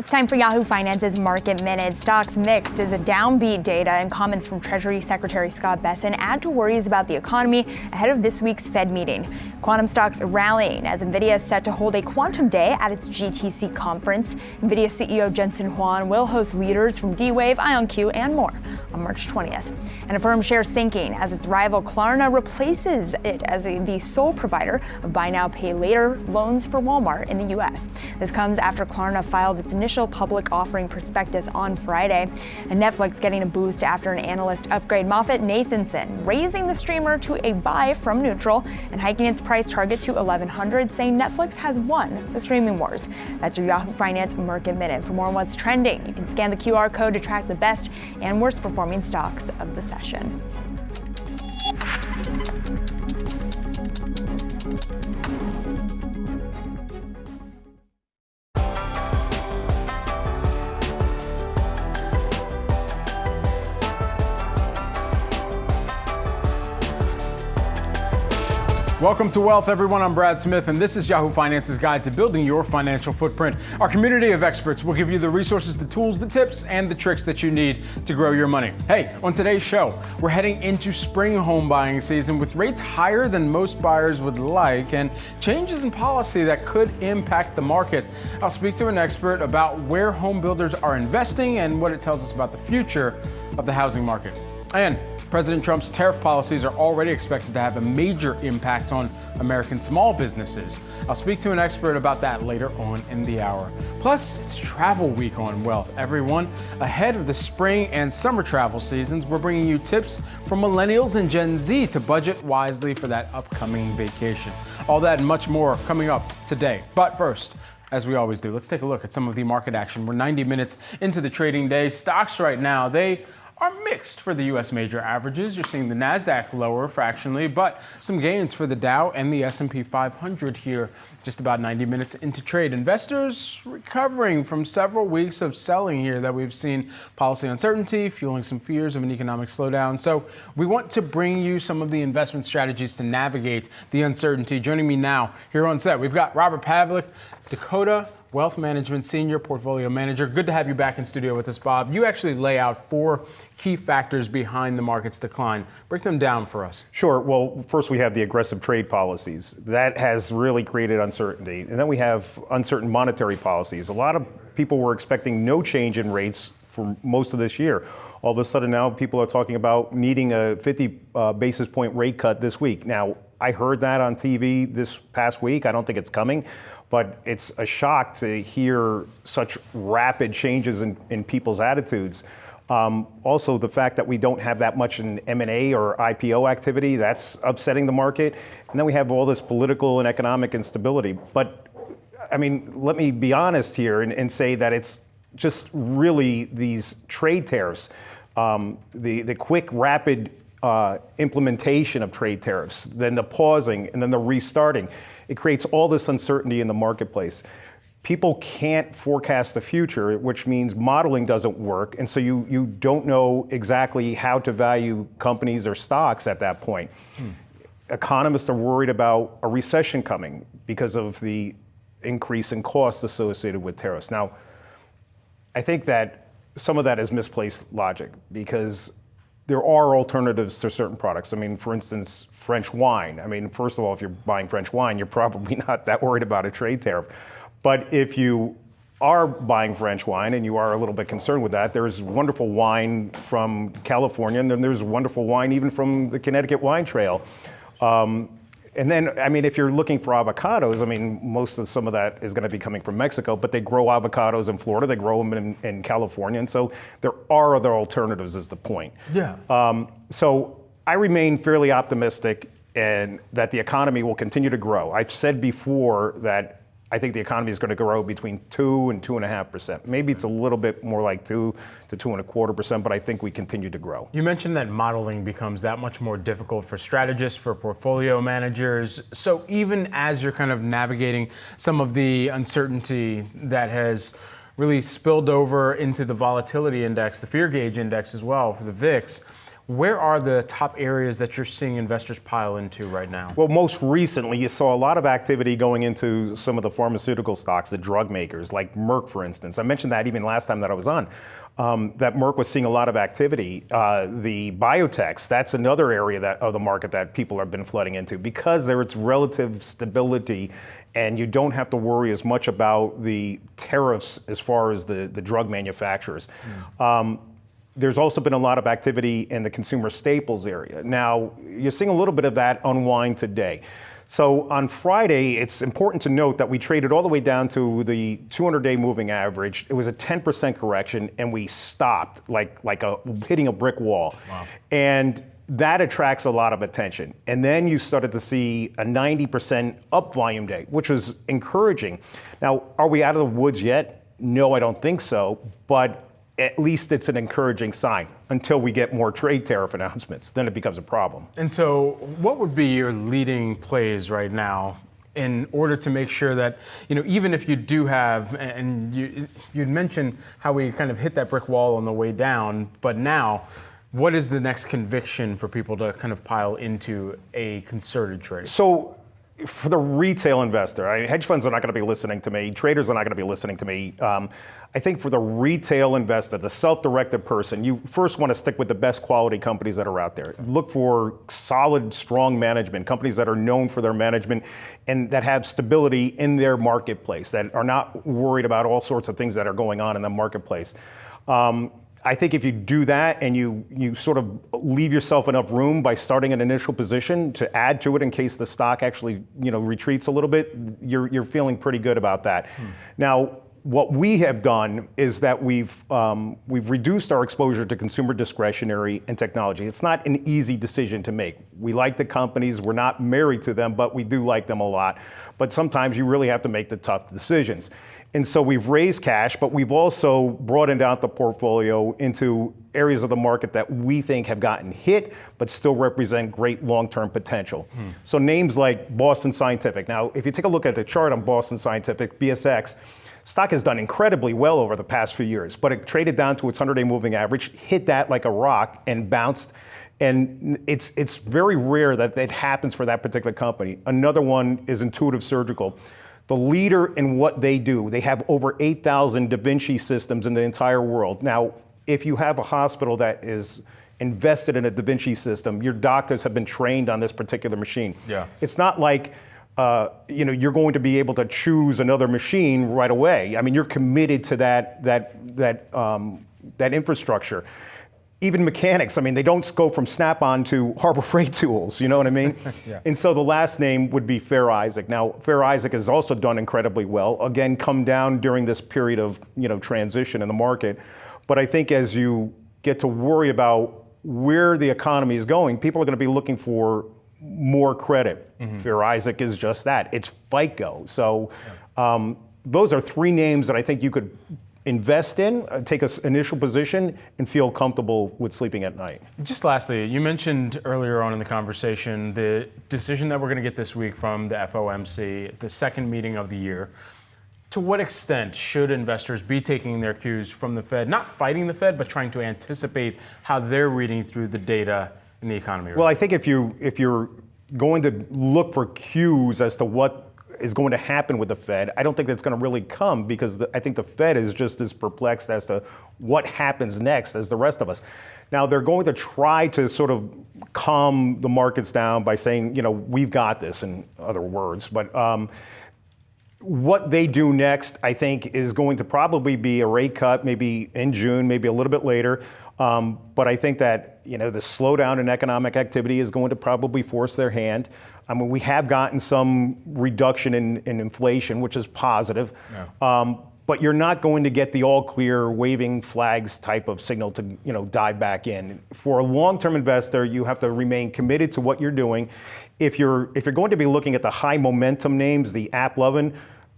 It's time for Yahoo Finance's Market Minute. Stocks mixed as a downbeat data and comments from Treasury Secretary Scott Bessent add to worries about the economy ahead of this week's Fed meeting. Quantum stocks rallying as NVIDIA is set to hold a quantum day at its GTC conference. NVIDIA CEO Jensen Huang will host leaders from D-Wave, IonQ, and more on March 20th. And Affirm shares sinking as its rival Klarna replaces it as the sole provider of buy now, pay later loans for Walmart in the U.S. This comes after Klarna filed its initial public offering prospectus on Friday. And Netflix getting a boost after an analyst upgrade MoffettNathanson, raising the streamer to a buy from neutral and hiking its price target to $1,100, saying Netflix has won the streaming wars. That's your Yahoo Finance Market Minute. For more on what's trending, you can scan the QR code to track the best and worst performing stocks of the session. Welcome to Wealth, everyone. I'm Brad Smith, and this is Yahoo Finance's guide to building your financial footprint. Our community of experts will give you the resources, the tools, the tips, and the tricks that you need to grow your money. Hey, on today's show, we're heading into spring home buying season with rates higher than most buyers would like and changes in policy that could impact the market. I'll speak to an expert about where home builders are investing and what it tells us about the future of the housing market. And President Trump's tariff policies are already expected to have a major impact on American small businesses. I'll speak to an expert about that later on in the hour. Plus, it's travel week on Wealth, everyone. Ahead of the spring and summer travel seasons, we're bringing you tips from millennials and Gen Z to budget wisely for that upcoming vacation. All that and much more coming up today. But first, as we always do, let's take a look at some of the market action. We're 90 minutes into the trading day. Stocks right now, they are mixed for the U.S. major averages. You're seeing the NASDAQ lower fractionally, but some gains for the Dow and the S&P 500 here just about 90 minutes into trade. Investors recovering from several weeks of selling here that we've seen policy uncertainty, fueling some fears of an economic slowdown. So we want to bring you some of the investment strategies to navigate the uncertainty. Joining me now here on set, we've got Robert Pavlik, Dakota Wealth Management Senior Portfolio Manager. Good to have you back in studio with us, Bob. You actually lay out 4 key factors behind the market's decline. Break them down for us. Sure. Well, first we have the aggressive trade policies. That has really created uncertainty. And then we have uncertain monetary policies. A lot of people were expecting no change in rates for most of this year. All of a sudden now people are talking about needing a 50 basis point rate cut this week. Now, I heard that on TV this past week. I don't think it's coming, but it's a shock to hear such rapid changes in people's attitudes. Also, the fact that we don't have that much in M&A or IPO activity, that's upsetting the market. And then we have all this political and economic instability. But, I mean, let me be honest here and say that it's just really these trade tariffs, the quick, rapid implementation of trade tariffs, then the pausing, and then the restarting. It creates all this uncertainty in the marketplace. People can't forecast the future, which means modeling doesn't work. And so you don't know exactly how to value companies or stocks at that point. Economists are worried about a recession coming because of the increase in costs associated with tariffs. Now, I think that some of that is misplaced logic because there are alternatives to certain products. I mean, for instance, French wine. I mean, first of all, if you're buying French wine, you're probably not that worried about a trade tariff. But if you are buying French wine and you are a little bit concerned with that, there's wonderful wine from California, and then there's wonderful wine even from the Connecticut Wine Trail. And then, I mean, if you're looking for avocados, I mean, some of that is going to be coming from Mexico, but they grow avocados in Florida, they grow them in California, and so there are other alternatives is the point. Yeah. So I remain fairly optimistic and that the economy will continue to grow. I've said before that I think the economy is going to grow between 2 and 2.5%. Maybe it's a little bit more like 2 to 2.25%, but I think we continue to grow. You mentioned that modeling becomes that much more difficult for strategists, for portfolio managers. So even as you're kind of navigating some of the uncertainty that has really spilled over into the volatility index, the fear gauge index as well for the VIX, Where are the top areas that you're seeing investors pile into right now? Well, most recently, you saw a lot of activity going into some of the pharmaceutical stocks, the drug makers, like Merck, for instance. I mentioned that even last time that I was on, that Merck was seeing a lot of activity. The biotechs, that's another area of the market that people have been flooding into because there is relative stability and you don't have to worry as much about the tariffs as far as the drug manufacturers. There's also been a lot of activity in the consumer staples area. Now, you're seeing a little bit of that unwind today. So on Friday, it's important to note that we traded all the way down to the 200-day moving average. It was a 10% correction, and we stopped like hitting a brick wall. Wow. And that attracts a lot of attention. And then you started to see a 90% up volume day, which was encouraging. Now, are we out of the woods yet? No, I don't think so. But at least it's an encouraging sign until we get more trade tariff announcements. Then it becomes a problem. And so what would be your leading plays right now in order to make sure that, even if you do have, and you'd mentioned how we kind of hit that brick wall on the way down, but now, what is the next conviction for people to kind of pile into a concerted trade? So for the retail investor, hedge funds are not going to be listening to me. Traders are not going to be listening to me. I think for the retail investor, the self-directed person, you first want to stick with the best quality companies that are out there. Look for solid, strong management, companies that are known for their management and that have stability in their marketplace, that are not worried about all sorts of things that are going on in the marketplace. I think if you do that and you sort of leave yourself enough room by starting an initial position to add to it in case the stock actually retreats a little bit, you're feeling pretty good about that. Now, what we have done is that we've reduced our exposure to consumer discretionary and technology. It's not an easy decision to make. We like the companies, we're not married to them, but we do like them a lot. But sometimes you really have to make the tough decisions. And so we've raised cash, but we've also broadened out the portfolio into areas of the market that we think have gotten hit, but still represent great long-term potential. So names like Boston Scientific. Now, if you take a look at the chart on Boston Scientific, BSX, stock has done incredibly well over the past few years, but it traded down to its 100-day moving average, hit that like a rock and bounced. And it's very rare that it happens for that particular company. Another one is Intuitive Surgical. The leader in what they do, they have over 8,000 Da Vinci systems in the entire world. Now, if you have a hospital that is invested in a Da Vinci system, your doctors have been trained on this particular machine. Yeah. It's not like you're going to be able to choose another machine right away. I mean, you're committed to that infrastructure. Even mechanics, I mean, they don't go from Snap-on to Harbor Freight Tools, you know what I mean? Yeah. And so the last name would be Fair Isaac. Now, Fair Isaac has also done incredibly well. Again, come down during this period of transition in the market. But I think as you get to worry about where the economy is going, people are going to be looking for more credit. Fair Isaac is just that. It's FICO. So those are three names that I think you could invest in, take an initial position, and feel comfortable with sleeping at night. Just lastly, you mentioned earlier on in the conversation the decision that we're going to get this week from the FOMC, the second meeting of the year. To what extent should investors be taking their cues from the Fed, not fighting the Fed, but trying to anticipate how they're reading through the data in the economy? Well, I think if you're going to look for cues as to what is going to happen with the Fed, I don't think that's going to really come because I think the Fed is just as perplexed as to what happens next as the rest of us. Now, they're going to try to sort of calm the markets down by saying, we've got this, in other words. But what they do next, I think, is going to probably be a rate cut, maybe in June, maybe a little bit later. But I think that the slowdown in economic activity is going to probably force their hand. I mean, we have gotten some reduction in inflation, which is positive. Yeah. But you're not going to get the all clear waving flags type of signal to dive back in. For a long-term investor, you have to remain committed to what you're doing. If you're going to be looking at the high momentum names, the app loving,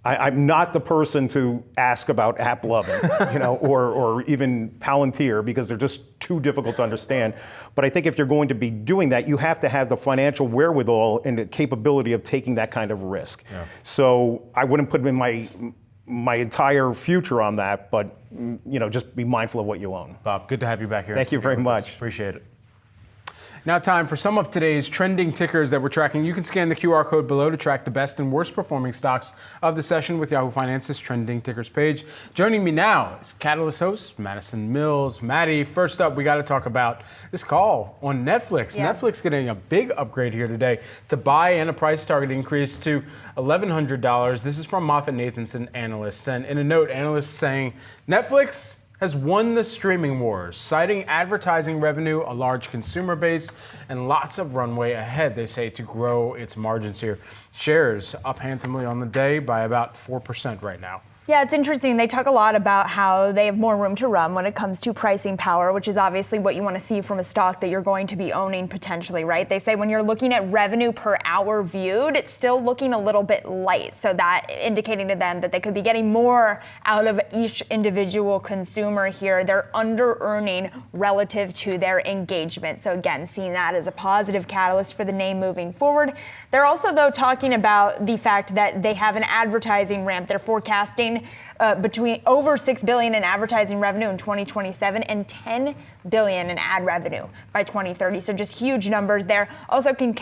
I'm not the person to ask about AppLovin, or even Palantir, because they're just too difficult to understand. But I think if you're going to be doing that, you have to have the financial wherewithal and the capability of taking that kind of risk. Yeah. So I wouldn't put in my entire future on that, but just be mindful of what you own. Bob, good to have you back here. Thank you very much. Appreciate it. Now time for some of today's trending tickers that we're tracking. You can scan the QR code below to track the best and worst performing stocks of the session with Yahoo Finance's trending tickers page. Joining me now is Catalyst host Madison Mills. Maddie, first up, we got to talk about this call on Netflix. Yeah. Netflix getting a big upgrade here today to buy and a price target increase to $1,100. This is from MoffettNathanson analysts. And in a note, analysts saying Netflix has won the streaming wars, citing advertising revenue, a large consumer base, and lots of runway ahead, they say, to grow its margins here. Shares up handsomely on the day by about 4% right now. Yeah, it's interesting. They talk a lot about how they have more room to run when it comes to pricing power, which is obviously what you want to see from a stock that you're going to be owning potentially, right? They say when you're looking at revenue per hour viewed, it's still looking a little bit light. So that indicating to them that they could be getting more out of each individual consumer here. They're under earning relative to their engagement. So again, seeing that as a positive catalyst for the name moving forward. They're also, though, talking about the fact that they have an advertising ramp. They're forecasting between over $6 billion in advertising revenue in 2027 and $10 billion in ad revenue by 2030. So just huge numbers there. Also can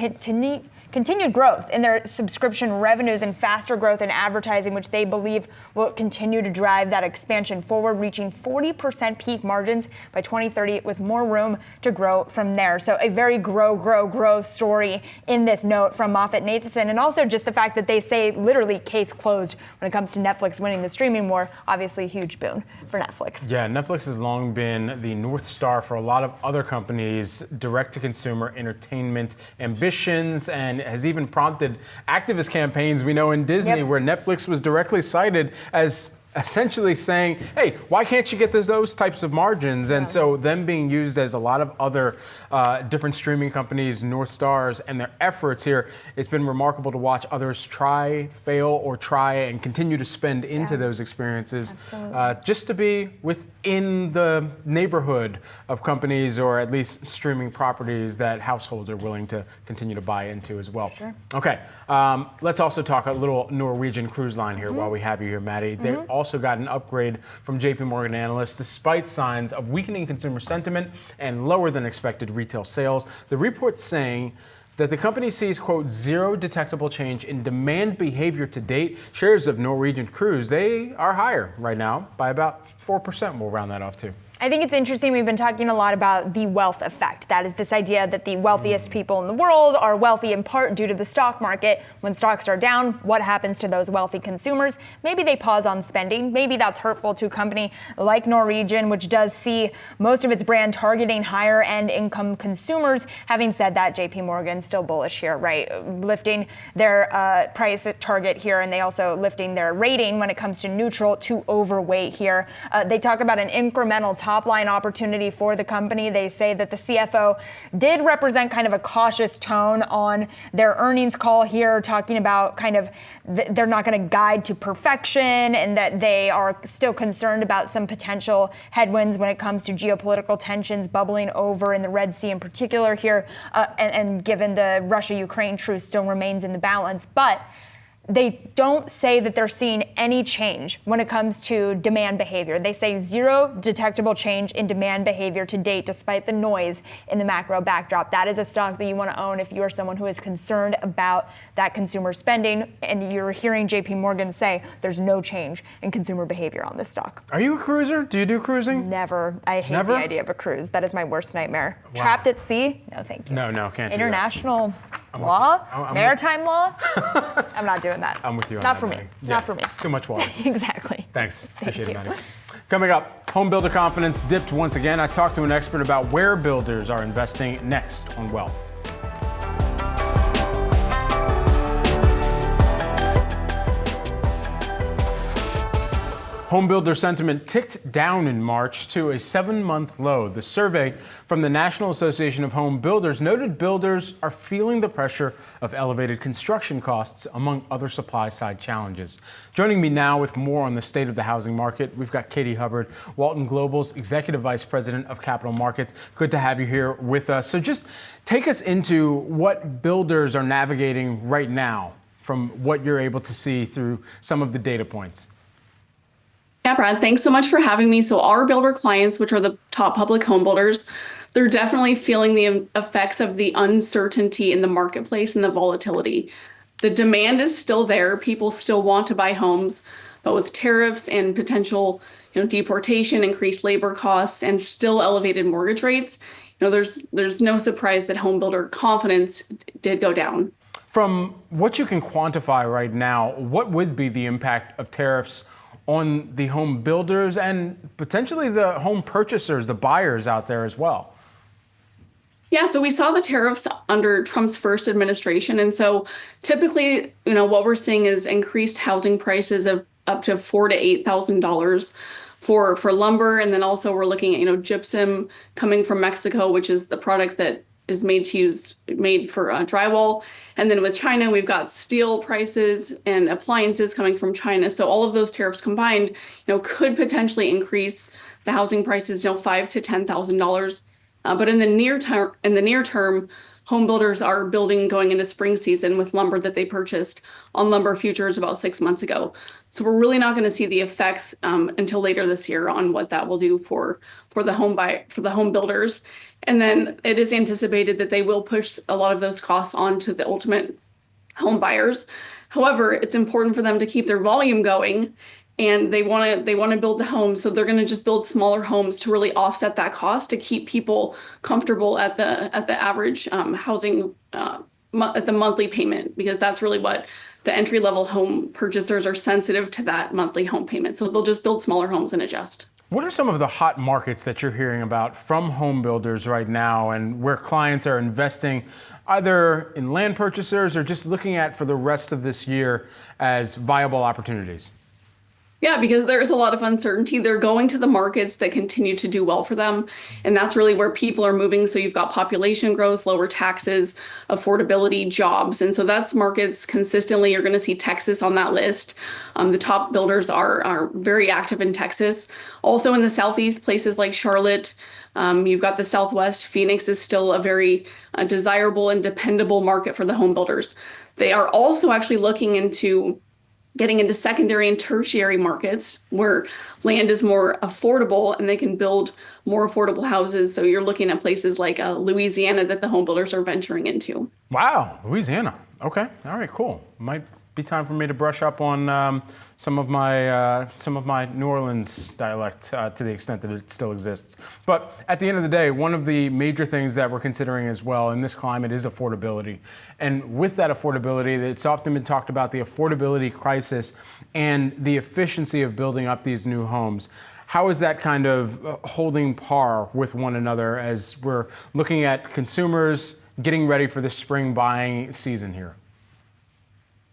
continued growth in their subscription revenues and faster growth in advertising, which they believe will continue to drive that expansion forward, reaching 40% peak margins by 2030 with more room to grow from there. So a very grow story in this note from MoffettNathanson. And also just the fact that they say literally case closed when it comes to Netflix winning the streaming war, obviously a huge boon for Netflix. Yeah, Netflix has long been the North Star for a lot of other companies' direct-to-consumer entertainment ambitions, and has even prompted activist campaigns we know in Disney, where Netflix was directly cited as essentially saying, hey, why can't you get those types of margins? And so them being used as a lot of other different streaming companies, North Stars, and their efforts here, it's been remarkable to watch others try, fail, or try and continue to spend into those experiences just to be within the neighborhood of companies, or at least streaming properties that households are willing to continue to buy into as well. Sure. Okay, let's also talk a little Norwegian Cruise Line here while we have you here, Maddie. They also got an upgrade from JP Morgan analysts despite signs of weakening consumer sentiment and lower than expected retail sales. The report's saying that the company sees, quote, zero detectable change in demand behavior to date. Shares of Norwegian Cruise, they are higher right now by about 4%. We'll round that off too. I think it's interesting. We've been talking a lot about the wealth effect. That is this idea that the wealthiest people in the world are wealthy in part due to the stock market. When stocks are down, what happens to those wealthy consumers? Maybe they pause on spending. Maybe that's hurtful to a company like Norwegian, which does see most of its brand targeting higher end income consumers. Having said that, JP Morgan still bullish here, right? Lifting their price target here, and they also lifting their rating when it comes to neutral to overweight here. They talk about an incremental top-line opportunity for the company. They say that the CFO did represent kind of a cautious tone on their earnings call here, talking about kind of they're not going to guide to perfection, and that they are still concerned about some potential headwinds when it comes to geopolitical tensions bubbling over in the Red Sea in particular here, and given the Russia-Ukraine truce still remains in the balance. But they don't say that they're seeing any change when it comes to demand behavior. They say zero detectable change in demand behavior to date, despite the noise in the macro backdrop. That is a stock that you want to own if you are someone who is concerned about that consumer spending, and you're hearing JP Morgan say there's no change in consumer behavior on this stock. Are you a cruiser? Do you do cruising? Never. I hate the idea of a cruise. That is my worst nightmare. Wow. Trapped at sea? No, thank you. No, can't International law? Maritime law? I'm not doing that. I'm with you on Not that, for me. Maddie. Not for me. Too much water. Exactly. Thanks. Appreciate it, Maddie. Coming up, home builder confidence dipped once again. I talked to an expert about where builders are investing next on wealth. Home builder sentiment ticked down in March to a 7-month low. The survey from the National Association of Home Builders noted builders are feeling the pressure of elevated construction costs, among other supply-side challenges. Joining me now with more on the state of the housing market, we've got Katie Hubbard, Walton Global's Executive Vice President of Capital Markets. Good to have you here with us. So just take us into what builders are navigating right now from what you're able to see through some of the data points. Yeah, Brad, thanks so much for having me. So our builder clients, which are the top public home builders, they're definitely feeling the effects of the uncertainty in the marketplace and the volatility. The demand is still there. People still want to buy homes, but with tariffs and potential, deportation, increased labor costs, and still elevated mortgage rates, there's no surprise that home builder confidence did go down. From what you can quantify right now, what would be the impact of tariffs on the home builders and potentially the home purchasers, the buyers out there as well? Yeah, so we saw the tariffs under Trump's first administration. And so typically, what we're seeing is increased housing prices of up to $4,000 to $8,000 for lumber. And then also we're looking at, gypsum coming from Mexico, which is the product that is made for drywall. And then with China, we've got steel prices and appliances coming from China. So all of those tariffs combined, could potentially increase the housing prices, $5,000 to $10,000. But in the near term, home builders are building going into spring season with lumber that they purchased on lumber futures about 6 months ago. So we're really not going to see the effects until later this year on what that will do for the home builders. And then it is anticipated that they will push a lot of those costs onto the ultimate home buyers. However, it's important for them to keep their volume going, and they want to build the home, so they're going to just build smaller homes to really offset that cost to keep people comfortable at the average housing at the monthly payment, because that's really what the entry level home purchasers are sensitive to, that monthly home payment. So they'll just build smaller homes and adjust. What are some of the hot markets that you're hearing about from home builders right now, and where clients are investing either in land purchasers or just looking at for the rest of this year as viable opportunities? Yeah, because there's a lot of uncertainty. They're going to the markets that continue to do well for them. And that's really where people are moving. So you've got population growth, lower taxes, affordability, jobs. And so that's markets consistently. You're going to see Texas on that list. The top builders are very active in Texas. Also in the Southeast, places like Charlotte. You've got the Southwest. Phoenix is still a very desirable and dependable market for the home builders. They are also actually looking into getting into secondary and tertiary markets where land is more affordable and they can build more affordable houses. So you're looking at places like Louisiana that the home builders are venturing into. Wow, Louisiana. Okay, all right, cool. Might be time for me to brush up on some of my New Orleans dialect to the extent that it still exists. But at the end of the day, one of the major things that we're considering as well in this climate is affordability. And with that affordability, it's often been talked about, the affordability crisis and the efficiency of building up these new homes. How is that kind of holding par with one another as we're looking at consumers getting ready for the spring buying season here?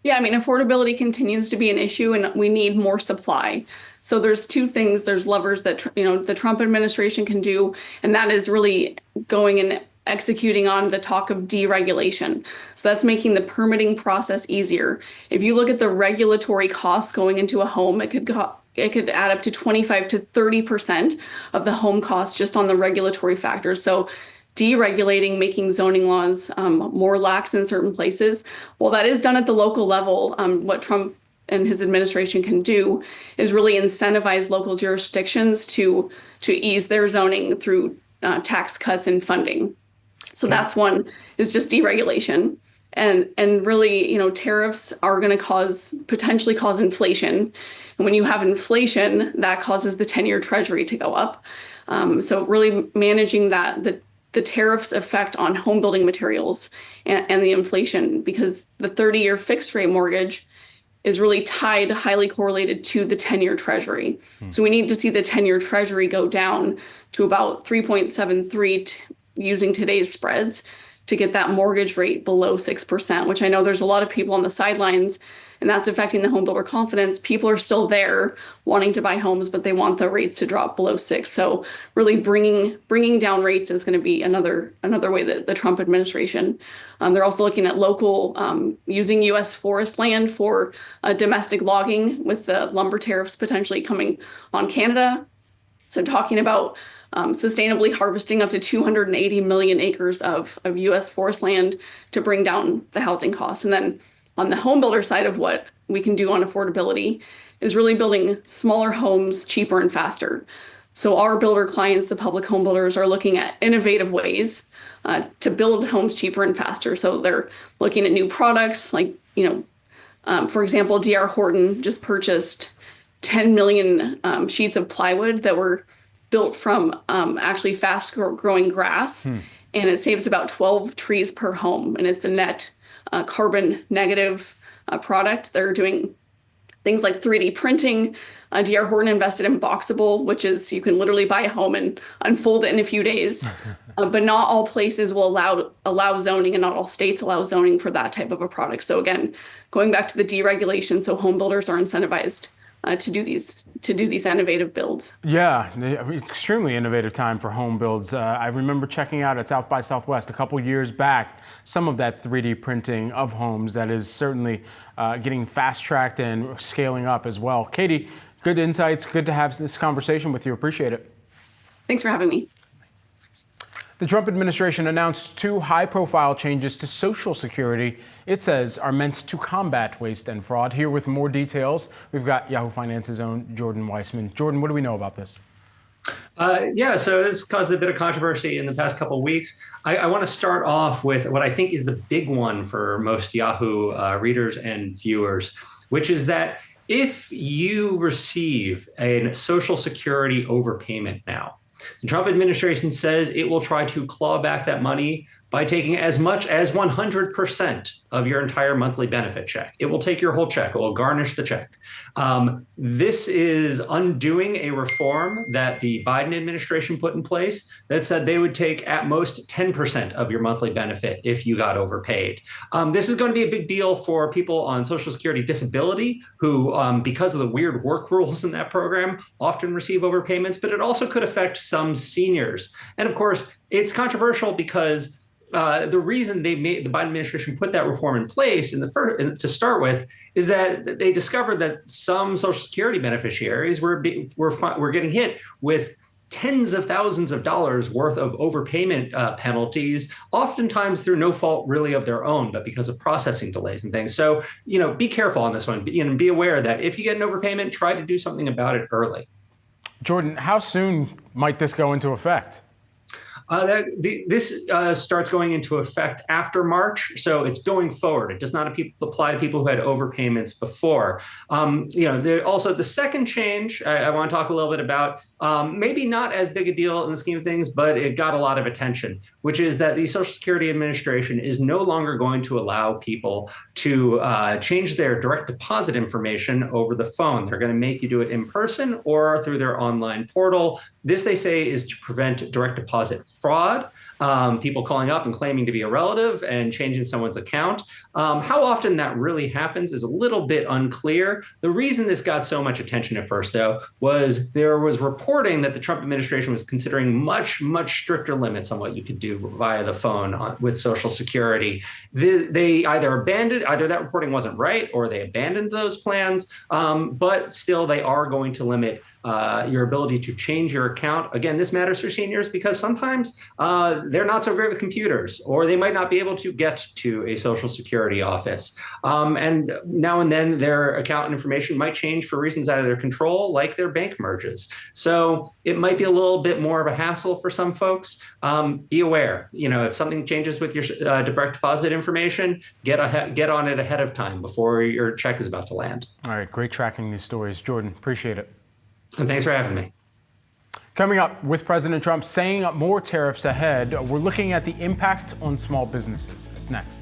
Yeah, I mean, affordability continues to be an issue, and we need more supply. So there's two things. There's levers that the Trump administration can do, and that is really going and executing on the talk of deregulation. So that's making the permitting process easier. If you look at the regulatory costs going into a home, it could add up to 25 to 30% of the home cost just on the regulatory factors. So deregulating, making zoning laws more lax in certain places. Well, that is done at the local level. What Trump and his administration can do is really incentivize local jurisdictions to ease their zoning through tax cuts and funding. So that's one, is just deregulation. And really, tariffs are going to potentially cause inflation. And when you have inflation, that causes the 10-year treasury to go up. So really managing the tariffs effect on home building materials and the inflation, because the 30-year fixed rate mortgage is really highly correlated to the 10-year treasury. So we need to see the 10-year treasury go down to about 3.73 using today's spreads to get that mortgage rate below 6%, which I know there's a lot of people on the sidelines, and that's affecting the home builder confidence. People are still there wanting to buy homes, but they want the rates to drop below 6. So really bringing down rates is going to be another way that the Trump administration. They're also looking at local using U.S. forest land for domestic logging, with the lumber tariffs potentially coming on Canada. So talking about sustainably harvesting up to 280 million acres of U.S. forest land to bring down the housing costs. And then on the home builder side of what we can do on affordability is really building smaller homes cheaper and faster. So our builder clients, the public home builders, are looking at innovative ways to build homes cheaper and faster. So they're looking at new products like, for example, D.R. Horton just purchased 10 million sheets of plywood that were built from actually fast growing grass. And it saves about 12 trees per home. And it's a net carbon negative product. They're doing things like 3D printing. D.R. Horton invested in Boxable, which is you can literally buy a home and unfold it in a few days. But not all places will allow zoning, and not all states allow zoning for that type of a product. So again, going back to the deregulation, so home builders are incentivized to do these innovative builds. Yeah, extremely innovative time for home builds. I remember checking out at South by Southwest a couple years back some of that 3D printing of homes that is certainly getting fast-tracked and scaling up as well. Katie, good insights. Good to have this conversation with you. Appreciate it. Thanks for having me. The Trump administration announced 2 high-profile changes to Social Security it says are meant to combat waste and fraud. Here with more details, we've got Yahoo Finance's own Jordan Weissman. Jordan, what do we know about this? So this caused a bit of controversy in the past couple of weeks. I want to start off with what I think is the big one for most Yahoo readers and viewers, which is that if you receive a Social Security overpayment now, the Trump administration says it will try to claw back that money by taking as much as 100% of your entire monthly benefit check. It will take your whole check. It will garnish the check. This is undoing a reform that the Biden administration put in place that said they would take at most 10% of your monthly benefit if you got overpaid. This is going to be a big deal for people on Social Security disability who, because of the weird work rules in that program, often receive overpayments, but it also could affect some seniors. And of course, it's controversial because the reason the Biden administration put that reform in place to start with is that they discovered that some Social Security beneficiaries were getting hit with tens of thousands of dollars worth of overpayment penalties, oftentimes through no fault really of their own, but because of processing delays and things. So, be careful on this one. Be aware that if you get an overpayment, try to do something about it early. Jordan, how soon might this go into effect? This starts going into effect after March, so it's going forward. It does not apply to people who had overpayments before. Also the second change I want to talk a little bit about, maybe not as big a deal in the scheme of things, but it got a lot of attention, which is that the Social Security Administration is no longer going to allow people to change their direct deposit information over the phone. They're going to make you do it in person or through their online portal. This, they say, is to prevent direct deposit fraud, people calling up and claiming to be a relative and changing someone's account. How often that really happens is a little bit unclear. The reason this got so much attention at first, though, was there was reporting that the Trump administration was considering much, much stricter limits on what you could do via the phone with Social Security. They either that reporting wasn't right or they abandoned those plans, but still they are going to limit your ability to change your account. Again, this matters for seniors because sometimes they're not so great with computers, or they might not be able to get to a Social Security office. And now and then their account information might change for reasons out of their control, like their bank merges. So it might be a little bit more of a hassle for some folks. Be aware, if something changes with your direct deposit information, get on it ahead of time before your check is about to land. All right, great tracking these stories. Jordan, appreciate it. And thanks for having me. Coming up, with President Trump saying more tariffs ahead, we're looking at the impact on small businesses. That's next.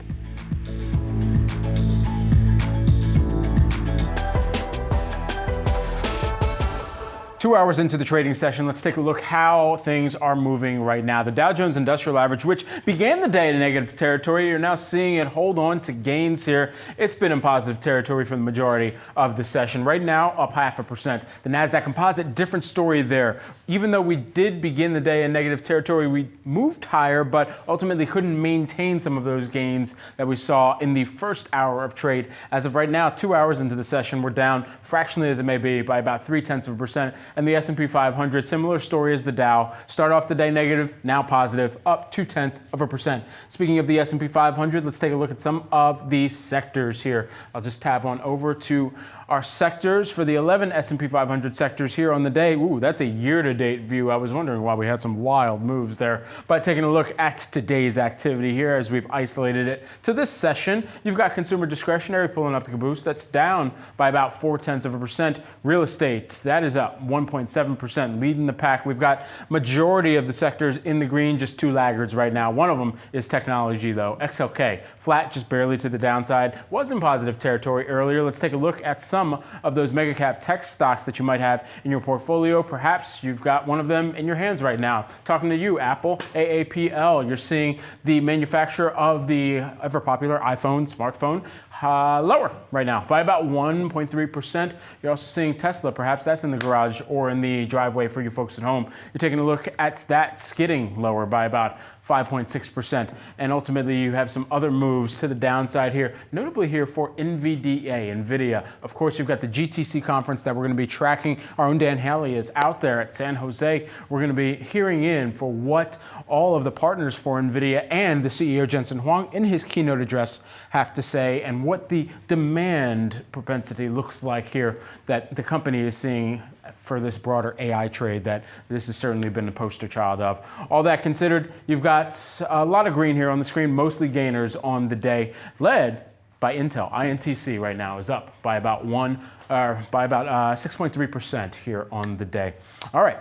2 hours into the trading session, let's take a look how things are moving right now. The Dow Jones Industrial Average, which began the day in negative territory, you're now seeing it hold on to gains here. It's been in positive territory for the majority of the session. Right now, up 0.5%. The Nasdaq Composite, different story there. Even though we did begin the day in negative territory, we moved higher, but ultimately couldn't maintain some of those gains that we saw in the first hour of trade. As of right now, 2 hours into the session, we're down fractionally as it may be by about 0.3%. And the S&P 500, similar story as the Dow. Start off the day negative, now positive, up 0.2%. Speaking of the S&P 500, let's take a look at some of the sectors here. I'll just tab on over to our sectors for the 11 S&P 500 sectors here on the day. Ooh, that's a year-to-date view. I was wondering why we had some wild moves there. But taking a look at today's activity here as we've isolated it to this session, you've got consumer discretionary pulling up the caboose. That's down by about 0.4%. Real estate, that is up 1.7%, leading the pack. We've got majority of the sectors in the green, just two laggards right now. One of them is technology, though. XLK, flat, just barely to the downside. Was in positive territory earlier. Let's take a look at some of those mega cap tech stocks that you might have in your portfolio. Perhaps you've got one of them in your hands right now. Talking to you, Apple, AAPL. You're seeing the manufacturer of the ever popular iPhone, smartphone, lower right now by about 1.3%. You're also seeing Tesla, perhaps that's in the garage or in the driveway for you folks at home. You're taking a look at that skidding lower by about 5.6%. And ultimately, you have some other moves to the downside here, notably here for NVIDIA. Of course, you've got the GTC conference that we're going to be tracking. Our own Dan Haley is out there at San Jose. We're going to be hearing in for what all of the partners for NVIDIA and the CEO Jensen Huang in his keynote address have to say, and what the demand propensity looks like here that the company is seeing for this broader AI trade that this has certainly been the poster child of. All that considered, you've got a lot of green here on the screen, mostly gainers on the day, led by Intel. INTC right now is up by about 6.3% here on the day. All right,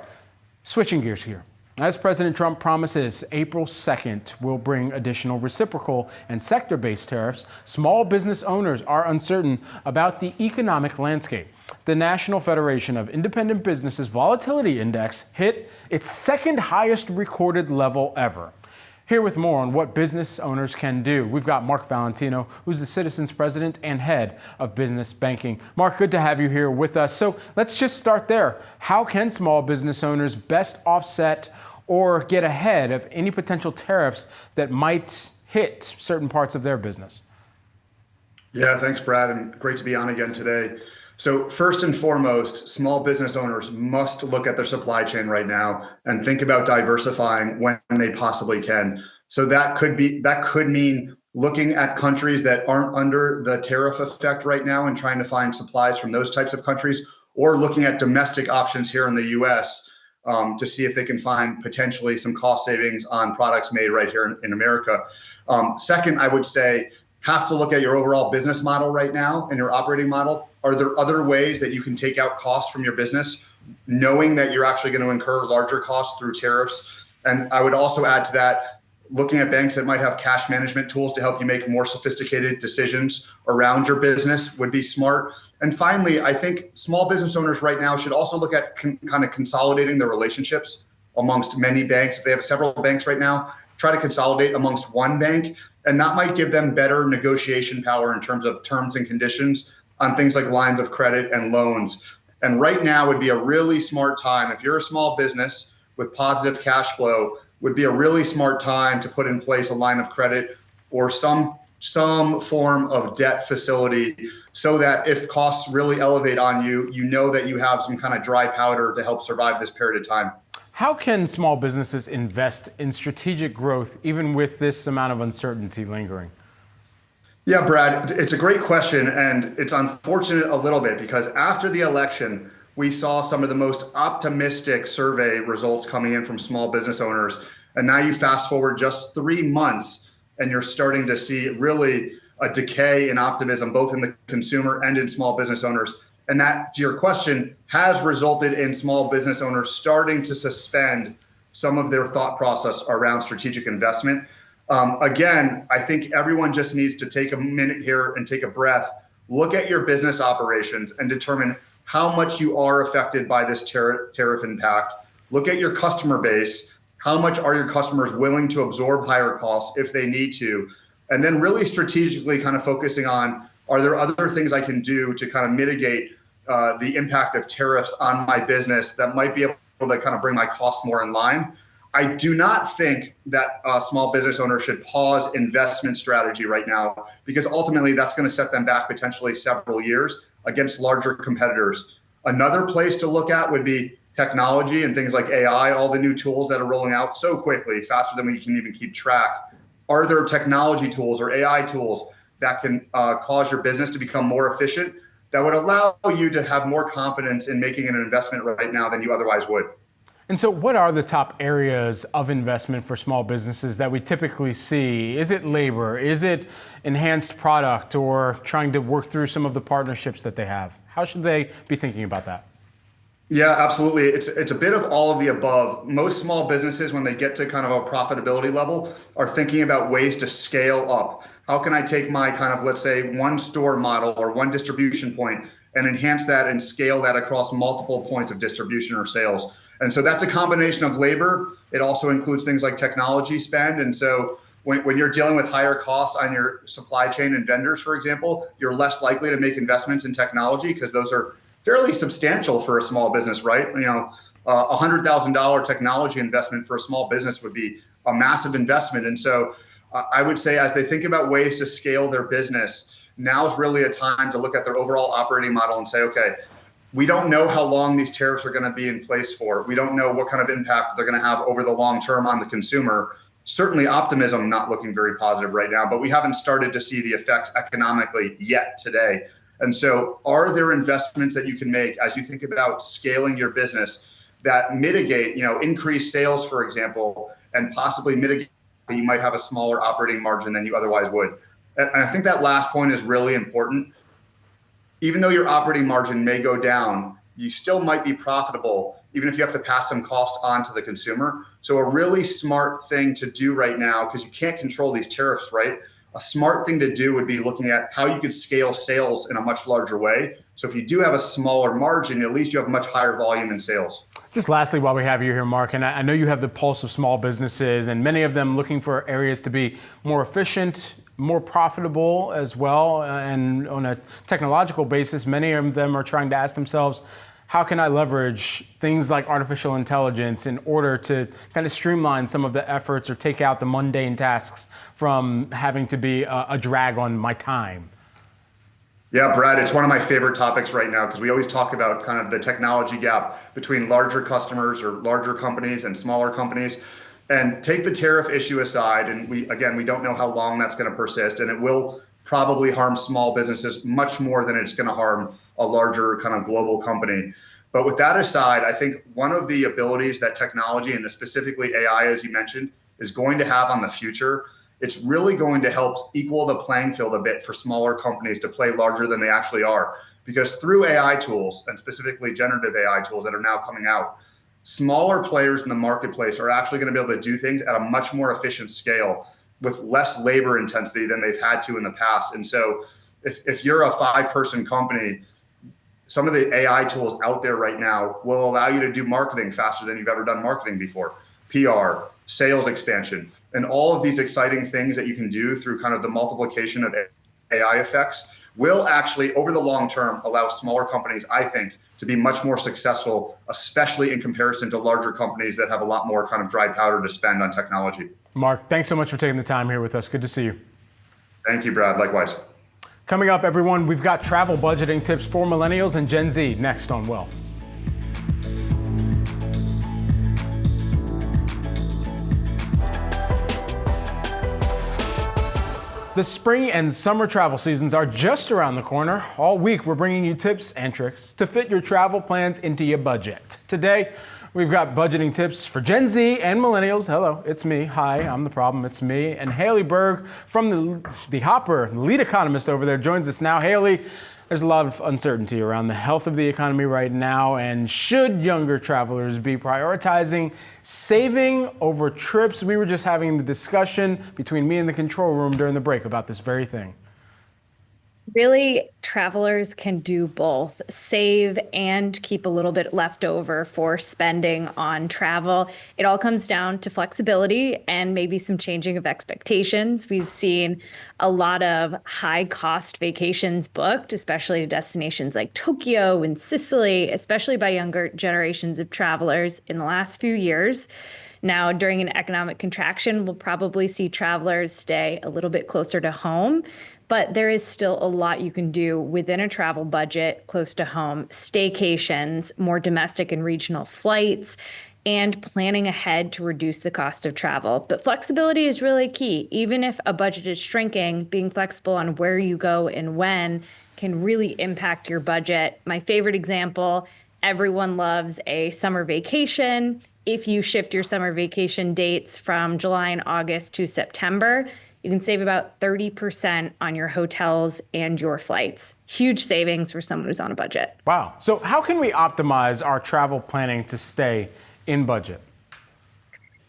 switching gears here. As President Trump promises, April 2nd will bring additional reciprocal and sector-based tariffs. Small business owners are uncertain about the economic landscape. The National Federation of Independent Businesses Volatility Index hit its second highest recorded level ever. Here with more on what business owners can do, we've got Mark Valentino, who's the Citizens President and Head of Business Banking. Mark, good to have you here with us. So let's just start there. How can small business owners best offset or get ahead of any potential tariffs that might hit certain parts of their business? Yeah, thanks, Brad, and great to be on again today. So first and foremost, small business owners must look at their supply chain right now and think about diversifying when they possibly can. So that could mean looking at countries that aren't under the tariff effect right now and trying to find supplies from those types of countries, or looking at domestic options here in the US to see if they can find potentially some cost savings on products made right here in America. Second, I would say, have to look at your overall business model right now and your operating model. Are there other ways that you can take out costs from your business, knowing that you're actually going to incur larger costs through tariffs? And I would also add to that, looking at banks that might have cash management tools to help you make more sophisticated decisions around your business would be smart. And finally, I think small business owners right now should also look at kind of consolidating their relationships amongst many banks. If they have several banks right now, try to consolidate amongst one bank. And that might give them better negotiation power in terms of terms and conditions on things like lines of credit and loans. And right now would be a really smart time. If you're a small business with positive cash flow, would be a really smart time to put in place a line of credit or some form of debt facility, so that if costs really elevate on you, you know that you have some kind of dry powder to help survive this period of time. How can small businesses invest in strategic growth even with this amount of uncertainty lingering? Yeah, Brad, it's a great question, and it's unfortunate a little bit because after the election, we saw some of the most optimistic survey results coming in from small business owners. And now you fast forward just 3 months and you're starting to see really a decay in optimism, both in the consumer and in small business owners. And that, to your question, has resulted in small business owners starting to suspend some of their thought process around strategic investment. Again, I think everyone just needs to take a minute here and take a breath, look at your business operations and determine how much you are affected by this tariff impact. Look at your customer base. How much are your customers willing to absorb higher costs if they need to? And then really strategically kind of focusing on, are there other things I can do to kind of mitigate the impact of tariffs on my business that might be able to kind of bring my costs more in line? I do not think that small business owners should pause investment strategy right now, because ultimately that's going to set them back potentially several years against larger competitors. Another place to look at would be technology and things like AI, all the new tools that are rolling out so quickly, faster than we can even keep track. Are there technology tools or AI tools that can cause your business to become more efficient? that would allow you to have more confidence in making an investment right now than you otherwise would. And so what are the top areas of investment for small businesses that we typically see? Is it labor? Is it enhanced product, or trying to work through some of the partnerships that they have? How should they be thinking about that? Yeah, absolutely. It's a bit of all of the above. Most small businesses, when they get to kind of a profitability level, are thinking about ways to scale up. How can I take my kind of, let's say, one store model or one distribution point and enhance that and scale that across multiple points of distribution or sales? And so that's a combination of labor. It also includes things like technology spend. And so when you're dealing with higher costs on your supply chain and vendors, for example, you're less likely to make investments in technology because those are fairly substantial for a small business, right? $100,000 technology investment for a small business would be a massive investment. And so I would say, as they think about ways to scale their business, now is really a time to look at their overall operating model and say, okay, we don't know how long these tariffs are going to be in place for. We don't know what kind of impact they're going to have over the long term on the consumer. Certainly optimism not looking very positive right now, but we haven't started to see the effects economically yet today. And so are there investments that you can make as you think about scaling your business that mitigate, increase sales, for example, and possibly mitigate that you might have a smaller operating margin than you otherwise would? And I think that last point is really important. Even though your operating margin may go down, you still might be profitable, even if you have to pass some cost on to the consumer. So a really smart thing to do right now, because you can't control these tariffs, right? A smart thing to do would be looking at how you could scale sales in a much larger way. So if you do have a smaller margin, at least you have much higher volume in sales. Just lastly, while we have you here, Mark, and I know you have the pulse of small businesses, and many of them looking for areas to be more efficient, more profitable as well. And on a technological basis, many of them are trying to ask themselves, how can I leverage things like artificial intelligence in order to kind of streamline some of the efforts or take out the mundane tasks from having to be a drag on my time? Yeah, Brad, it's one of my favorite topics right now because we always talk about kind of the technology gap between larger customers or larger companies and smaller companies. And take the tariff issue aside, and we don't know how long that's going to persist, and it will probably harm small businesses much more than it's going to harm a larger kind of global company. But with that aside, I think one of the abilities that technology, and specifically AI, as you mentioned, is going to have on the future, it's really going to help equal the playing field a bit for smaller companies to play larger than they actually are. Because through AI tools, and specifically generative AI tools that are now coming out, smaller players in the marketplace are actually going to be able to do things at a much more efficient scale with less labor intensity than they've had to in the past. And so if you're a 5-person company, some of the AI tools out there right now will allow you to do marketing faster than you've ever done marketing before, PR, sales expansion, and all of these exciting things that you can do through kind of the multiplication of AI effects will actually, over the long term, allow smaller companies, I think, to be much more successful, especially in comparison to larger companies that have a lot more kind of dry powder to spend on technology. Mark, thanks so much for taking the time here with us. Good to see you. Thank you, Brad. Likewise. Coming up, everyone, we've got travel budgeting tips for millennials and Gen Z next on Well. The spring and summer travel seasons are just around the corner. All week, we're bringing you tips and tricks to fit your travel plans into your budget. Today, we've got budgeting tips for Gen Z and millennials. Hello, it's me. Hi, I'm the problem. It's me. And Haley Berg from the Hopper, lead economist over there, joins us now. Haley, there's a lot of uncertainty around the health of the economy right now. And should younger travelers be prioritizing saving over trips? We were just having the discussion between me and the control room during the break about this very thing. Really, travelers can do both, save and keep a little bit left over for spending on travel. It all comes down to flexibility and maybe some changing of expectations. We've seen a lot of high-cost vacations booked, especially to destinations like Tokyo and Sicily, especially by younger generations of travelers in the last few years. Now, during an economic contraction, we'll probably see travelers stay a little bit closer to home. But there is still a lot you can do within a travel budget close to home: staycations, more domestic and regional flights, and planning ahead to reduce the cost of travel. But flexibility is really key. Even if a budget is shrinking, being flexible on where you go and when can really impact your budget. My favorite example, everyone loves a summer vacation. If you shift your summer vacation dates from July and August to September, you can save about 30% on your hotels and your flights. Huge savings for someone who's on a budget. Wow. So how can we optimize our travel planning to stay in budget?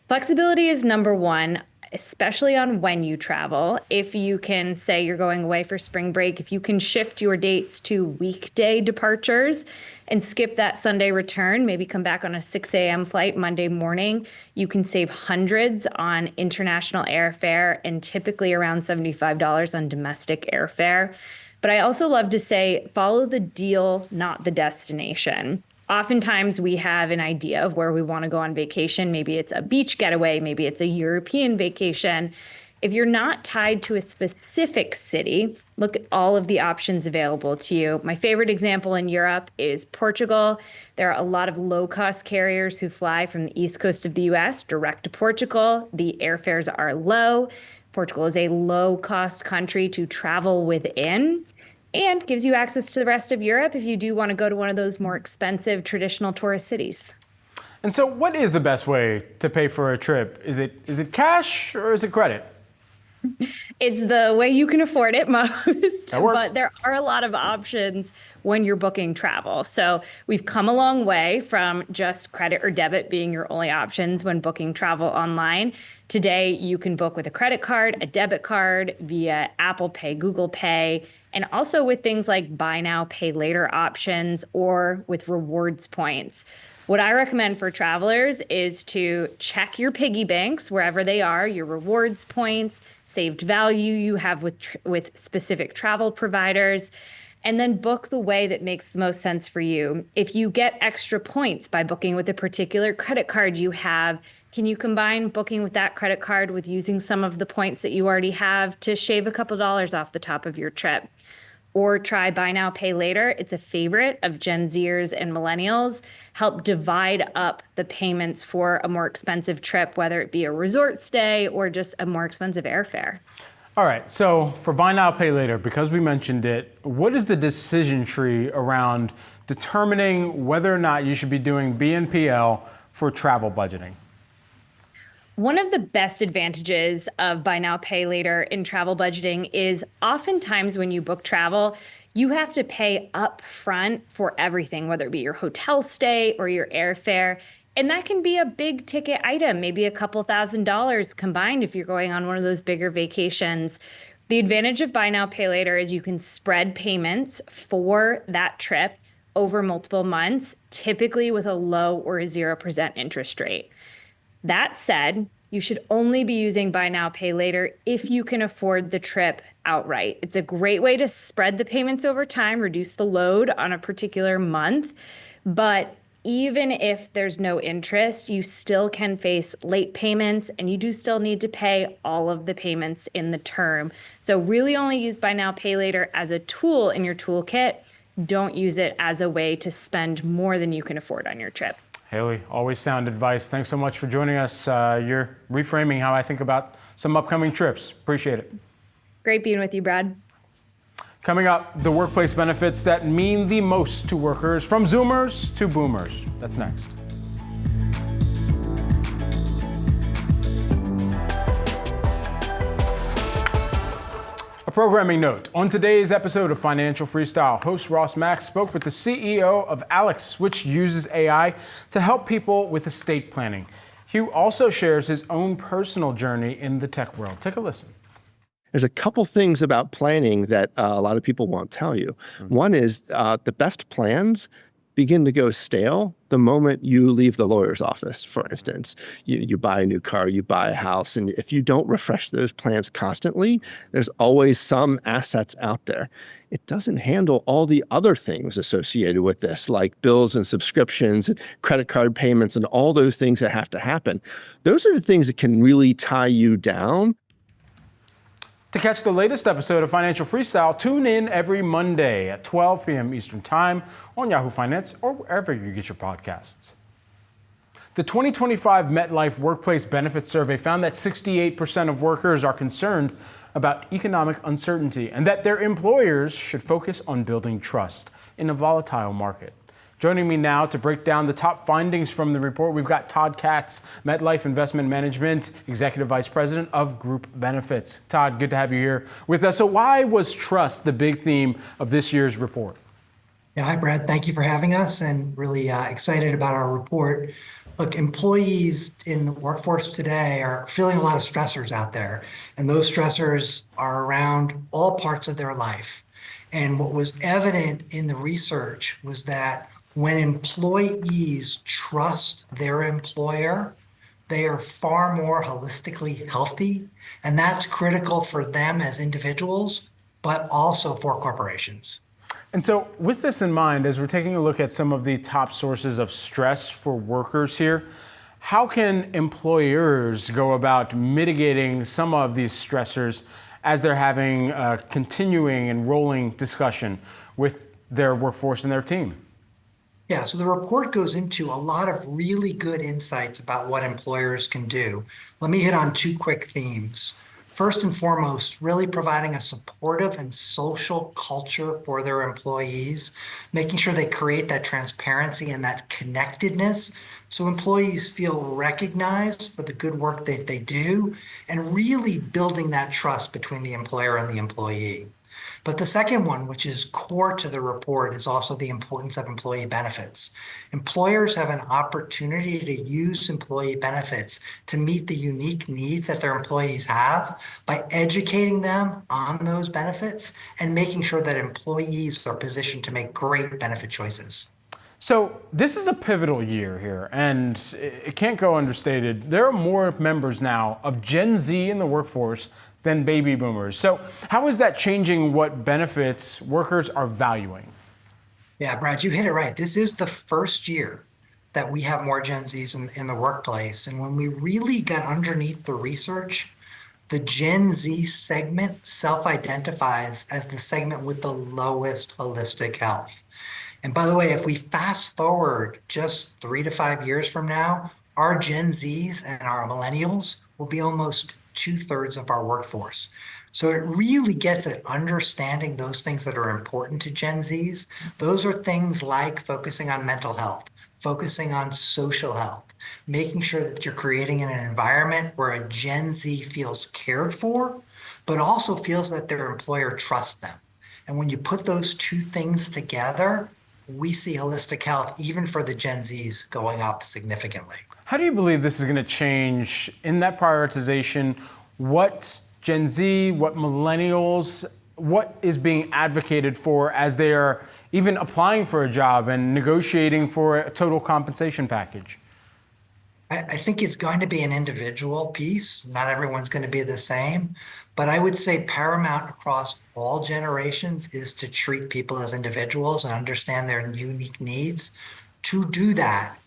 Flexibility is number one, especially on when you travel. If you can say you're going away for spring break, if you can shift your dates to weekday departures and skip that Sunday return, maybe come back on a 6 a.m. flight Monday morning, you can save hundreds on international airfare and typically around $75 on domestic airfare. But I also love to say, follow the deal, not the destination. Oftentimes we have an idea of where we want to go on vacation. Maybe it's a beach getaway, maybe it's a European vacation. If you're not tied to a specific city, look at all of the options available to you. My favorite example in Europe is Portugal. There are a lot of low-cost carriers who fly from the east coast of the US direct to Portugal. The airfares are low. Portugal is a low-cost country to travel within, and gives you access to the rest of Europe if you do want to go to one of those more expensive traditional tourist cities. And so what is the best way to pay for a trip? Is it cash or is it credit? It's the way you can afford it most, That works. but there are a lot of options when you're booking travel. So we've come a long way from just credit or debit being your only options when booking travel online. Today, you can book with a credit card, a debit card, via Apple Pay, Google Pay, and also with things like buy now, pay later options or with rewards points. What I recommend for travelers is to check your piggy banks wherever they are, your rewards points, saved value you have with specific travel providers, and then book the way that makes the most sense for you. If you get extra points by booking with a particular credit card you have, can you combine booking with that credit card with using some of the points that you already have to shave a couple dollars off the top of your trip? Or try buy now, pay later. It's a favorite of Gen Zers and millennials. Help divide up the payments for a more expensive trip, whether it be a resort stay or just a more expensive airfare. All right, so for buy now, pay later, because we mentioned it, what is the decision tree around determining whether or not you should be doing BNPL for travel budgeting? One of the best advantages of buy now, pay later in travel budgeting is oftentimes when you book travel, you have to pay up front for everything, whether it be your hotel stay or your airfare. And that can be a big ticket item, maybe a couple $1,000s combined if you're going on one of those bigger vacations. The advantage of buy now, pay later is you can spread payments for that trip over multiple months, typically with a low or a 0% interest rate. That said, you should only be using buy now, pay later if you can afford the trip outright. It's a great way to spread the payments over time, reduce the load on a particular month. But even if there's no interest, you still can face late payments and you do still need to pay all of the payments in the term. So really only use buy now, pay later as a tool in your toolkit. Don't use it as a way to spend more than you can afford on your trip. Haley, always sound advice. Thanks so much for joining us. You're reframing how I think about some upcoming trips. Appreciate it. Great being with you, Brad. Coming up, the workplace benefits that mean the most to workers, from Zoomers to Boomers. That's next. A programming note. On today's episode of Financial Freestyle, host Ross Mack spoke with the CEO of Alex, which uses AI to help people with estate planning. Hugh also shares his own personal journey in the tech world. Take a listen. There's a couple things about planning that a lot of people won't tell you. One is the best plans begin to go stale the moment you leave the lawyer's office, for instance. You buy a new car, you buy a house, and if you don't refresh those plans constantly, there's always some assets out there. It doesn't handle all the other things associated with this, like bills and subscriptions and credit card payments and all those things that have to happen. Those are the things that can really tie you down. To catch the latest episode of Financial Freestyle, tune in every Monday at 12 p.m. Eastern Time on Yahoo Finance or wherever you get your podcasts. The 2025 MetLife Workplace Benefits Survey found that 68% of workers are concerned about economic uncertainty and that their employers should focus on building trust in a volatile market. Joining me now to break down the top findings from the report, we've got Todd Katz, MetLife Investment Management, Executive Vice President of Group Benefits. Todd, good to have you here with us. So why was trust the big theme of this year's report? Yeah, hi, Brad. Thank you for having us and really excited about our report. Look, employees in the workforce today are feeling a lot of stressors out there, and those stressors are around all parts of their life. And what was evident in the research was that when employees trust their employer, they are far more holistically healthy, and that's critical for them as individuals, but also for corporations. And so with this in mind, as we're taking a look at some of the top sources of stress for workers here, how can employers go about mitigating some of these stressors as they're having a continuing and rolling discussion with their workforce and their team? Yeah, so the report goes into a lot of really good insights about what employers can do. Let me hit on two quick themes. First and foremost, really providing a supportive and social culture for their employees, making sure they create that transparency and that connectedness so employees feel recognized for the good work that they do, and really building that trust between the employer and the employee. But the second one, which is core to the report, is also the importance of employee benefits. Employers have an opportunity to use employee benefits to meet the unique needs that their employees have by educating them on those benefits and making sure that employees are positioned to make great benefit choices. So this is a pivotal year here, and it can't go understated. There are more members now of Gen Z in the workforce than baby boomers. So how is that changing what benefits workers are valuing? Yeah, Brad, you hit it right. This is the first year that we have more Gen Zs in the workplace. And when we really got underneath the research, the Gen Z segment self-identifies as the segment with the lowest holistic health. And by the way, if we fast forward just 3 to 5 years from now, our Gen Zs and our millennials will be almost 2/3 of our workforce. So it really gets at understanding those things that are important to Gen Zs. Those are things like focusing on mental health, focusing on social health, making sure that you're creating an environment where a Gen Z feels cared for, but also feels that their employer trusts them. And when you put those two things together, we see holistic health, even for the Gen Zs, going up significantly. How do you believe this is going to change in that prioritization? What Gen Z, what millennials, what is being advocated for as they are even applying for a job and negotiating for a total compensation package? I think it's going to be an individual piece. Not everyone's going to be the same. But I would say paramount across all generations is to treat people as individuals and understand their unique needs. To do that,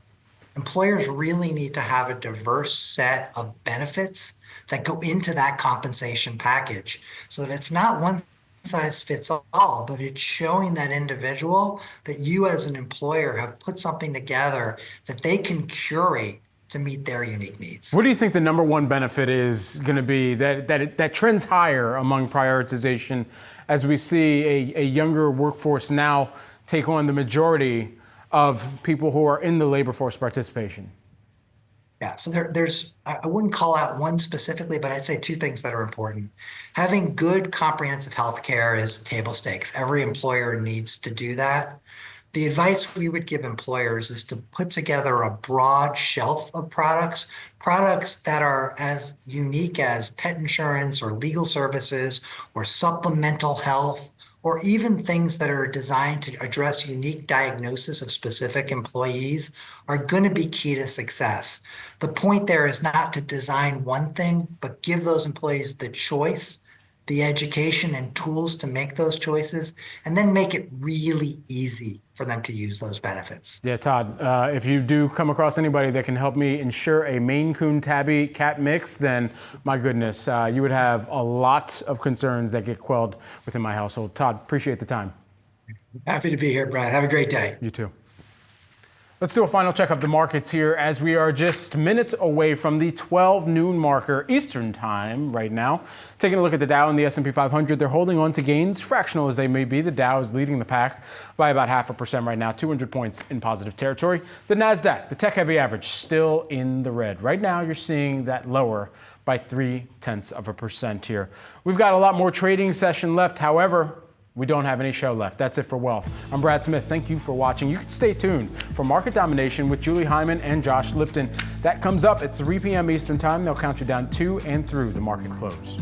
employers really need to have a diverse set of benefits that go into that compensation package so that it's not one size fits all, but it's showing that individual that you as an employer have put something together that they can curate to meet their unique needs. What do you think the number one benefit is going to be that trends higher among prioritization as we see a younger workforce now take on the majority of people who are in the labor force participation? Yeah, so there's, I wouldn't call out one specifically, but I'd say two things that are important. Having good comprehensive health care is table stakes. Every employer needs to do that. The advice we would give employers is to put together a broad shelf of products that are as unique as pet insurance or legal services or supplemental health, or even things that are designed to address unique diagnosis of specific employees are going to be key to success. The point there is not to design one thing, but give those employees the choice the education and tools to make those choices, and then make it really easy for them to use those benefits. Yeah, Todd, if you do come across anybody that can help me insure a Maine Coon Tabby cat mix, then my goodness, you would have a lot of concerns that get quelled within my household. Todd, appreciate the time. Happy to be here, Brad. Have a great day. You too. Let's do a final check of the markets here as we are just minutes away from the 12 noon marker Eastern time right now. Taking a look at the Dow and the S&P 500, they're holding on to gains, fractional as they may be. The Dow is leading the pack by about 0.5% right now, 200 points in positive territory. The NASDAQ, the tech-heavy average, still in the red. Right now, you're seeing that lower by 0.3% here. We've got a lot more trading session left. However, we don't have any show left. That's it for Wealth. I'm Brad Smith. Thank you for watching. You can stay tuned for Market Domination with Julie Hyman and Josh Lipton. That comes up at 3 p.m. Eastern Time. They'll count you down to and through the market close.